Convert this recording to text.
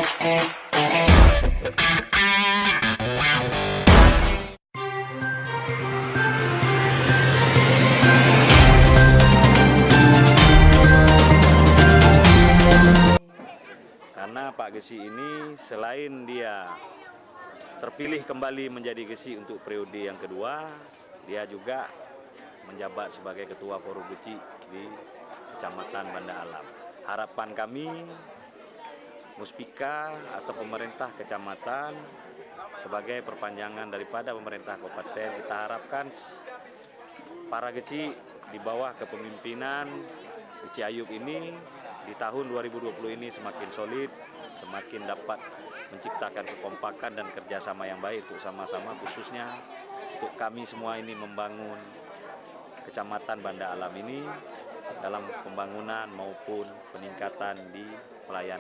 Karena Pak Gesi ini selain dia terpilih kembali menjadi Gesi untuk periode yang kedua, dia juga menjabat sebagai Ketua Forum Gesi di Kecamatan Banda Alam. Harapan kami, Muspika atau pemerintah kecamatan sebagai perpanjangan daripada pemerintah kabupaten, kita harapkan para Gesi di bawah kepemimpinan Gesi Ayub ini di tahun 2020 ini semakin solid, semakin dapat menciptakan kekompakan dan kerjasama yang baik untuk sama-sama, khususnya untuk kami semua ini membangun Kecamatan Banda Alam ini dalam pembangunan maupun peningkatan di pelayanan.